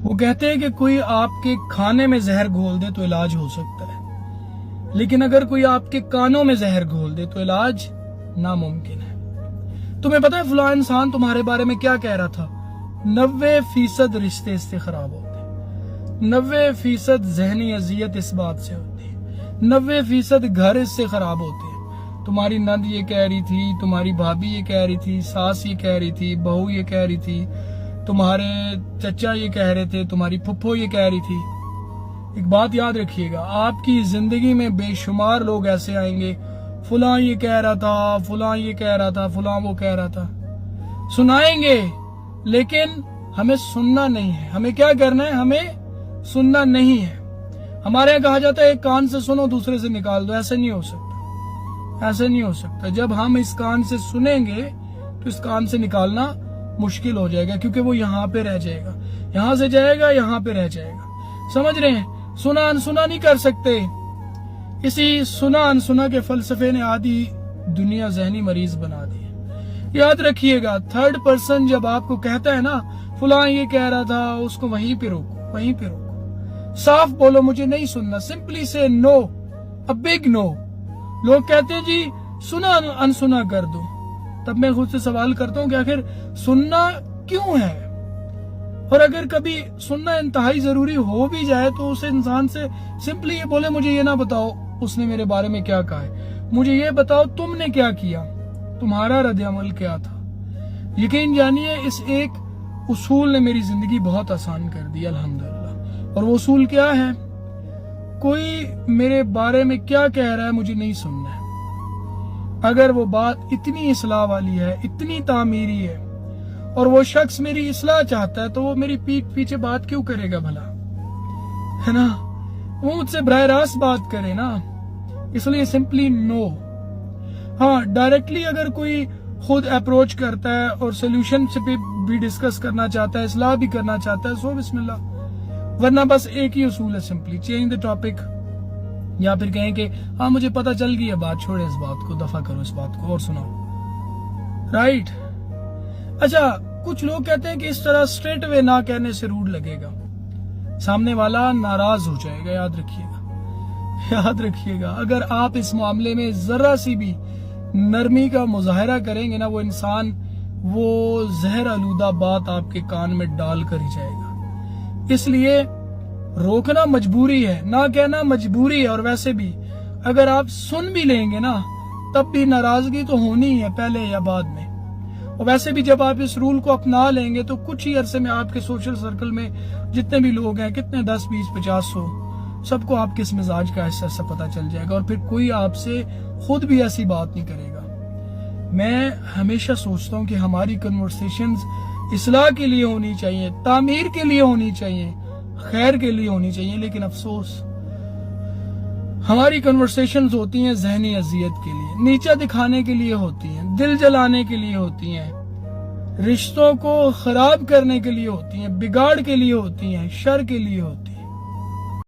وہ کہتے ہیں کہ کوئی آپ کے کھانے میں زہر گھول دے تو علاج ہو سکتا ہے، لیکن اگر کوئی آپ کے کانوں میں زہر گھول دے تو علاج ناممکن ہے۔ تمہیں پتا ہے فلاں انسان تمہارے بارے میں کیا کہہ رہا تھا؟ 90% رشتے اس سے خراب ہوتے ہیں، 90% ذہنی اذیت اس بات سے ہوتی ہے، 90% گھر اس سے خراب ہوتے ہیں۔ تمہاری نند یہ کہہ رہی تھی، تمہاری بھابھی یہ کہہ رہی تھی، ساس یہ کہہ رہی تھی، بہو یہ کہہ رہی تھی، تمہارے چچا یہ کہہ رہے تھے، تمہاری پھپھو یہ کہہ رہی تھی۔ ایک بات یاد رکھیے گا، آپ کی زندگی میں بے شمار لوگ ایسے آئیں گے، فلاں یہ کہہ رہا تھا، فلاں یہ کہہ رہا تھا، فلاں وہ کہہ رہا تھا، سنائیں گے، لیکن ہمیں سننا نہیں ہے۔ ہمیں کیا کرنا ہے؟ ہمیں سننا نہیں ہے۔ ہمارے یہاں کہا جاتا ہے ایک کان سے سنو دوسرے سے نکال دو۔ ایسے نہیں ہو سکتا، ایسے نہیں ہو سکتا۔ جب ہم اس کان سے سنیں گے تو اس کان سے نکالنا مشکل ہو جائے گا، کیونکہ وہ یہاں پہ رہ جائے گا، یہاں سے جائے گا، یہاں پہ رہ جائے گا۔ سمجھ رہے ہیں؟ سنا انسنا نہیں کر سکتے۔ اسی سنا انسنا کے فلسفے نے آدھی دنیا ذہنی مریض بنا دی ہے۔ یاد رکھیے گا، تھرڈ پرسن جب آپ کو کہتا ہے نا فلاں یہ کہہ رہا تھا، اس کو وہیں پہ روکو، وہیں پہ روکو، صاف بولو مجھے نہیں سننا، سمپلی سے نو، اے بگ نو۔ لوگ کہتے ہیں جی سنا انسنا کر دو، تب میں خود سے سوال کرتا ہوں کہ آخر سننا کیوں ہے؟ اور اگر کبھی سننا انتہائی ضروری ہو بھی جائے تو اس انسان سے سمپلی یہ بولے مجھے یہ نہ بتاؤ اس نے میرے بارے میں کیا کہا ہے، مجھے یہ بتاؤ تم نے کیا کیا، تمہارا رد عمل کیا تھا۔ یقین جانیے اس ایک اصول نے میری زندگی بہت آسان کر دی الحمدللہ۔ اور وہ اصول کیا ہے؟ کوئی میرے بارے میں کیا کہہ رہا ہے مجھے نہیں سننا ہے۔ اگر وہ بات اتنی اصلاح والی ہے، اتنی تعمیری ہے، اور وہ شخص میری اصلاح چاہتا ہے تو وہ میری پیٹھ پیچھے بات کیوں کرے گا بھلا؟ ہے نا؟ وہ مجھ سے براہ راست بات کرے نا۔ اس لیے سمپلی نو۔ ہاں ڈائریکٹلی اگر کوئی خود اپروچ کرتا ہے اور سولوشن سے بھی ڈسکس کرنا چاہتا ہے، اصلاح بھی کرنا چاہتا ہے، سو بسم اللہ۔ ورنہ بس ایک ہی اصول ہے، سمپلی چینج دا ٹاپک، یا پھر کہیں کہ ہاں مجھے پتا چل گئی ہے بات، چھوڑے اس بات کو، دفع کرو اس بات کو اور سناؤ۔ رائٹ؟ اچھا کچھ لوگ کہتے ہیں کہ اس طرح اسٹریٹ وے نہ کہنے سے روڈ لگے گا، سامنے والا ناراض ہو جائے گا۔ یاد رکھیے گا، یاد رکھیے گا، اگر آپ اس معاملے میں ذرا سی بھی نرمی کا مظاہرہ کریں گے نا، وہ انسان وہ زہر آلودہ بات آپ کے کان میں ڈال کر ہی جائے گا۔ اس لیے روکنا مجبوری ہے، نہ کہنا مجبوری ہے۔ اور ویسے بھی اگر آپ سن بھی لیں گے نا تب بھی ناراضگی تو ہونی ہے پہلے یا بعد میں۔ اور ویسے بھی جب آپ اس رول کو اپنا لیں گے تو کچھ ہی عرصے میں آپ کے سوشل سرکل میں جتنے بھی لوگ ہیں، کتنے 10 20 50 100، سب کو آپ کس مزاج کا ایسا ایسا پتہ چل جائے گا، اور پھر کوئی آپ سے خود بھی ایسی بات نہیں کرے گا۔ میں ہمیشہ سوچتا ہوں کہ ہماری کنورسیشنز اصلاح کے لیے ہونی چاہیے، تعمیر کے لیے ہونی چاہیے، خیر کے لیے ہونی چاہیے، لیکن افسوس ہماری کنورسیشنز ہوتی ہیں ذہنی اذیت کے لیے، نیچا دکھانے کے لیے ہوتی ہیں، دل جلانے کے لیے ہوتی ہیں، رشتوں کو خراب کرنے کے لیے ہوتی ہیں، بگاڑ کے لیے ہوتی ہیں، شر کے لیے ہوتی ہیں۔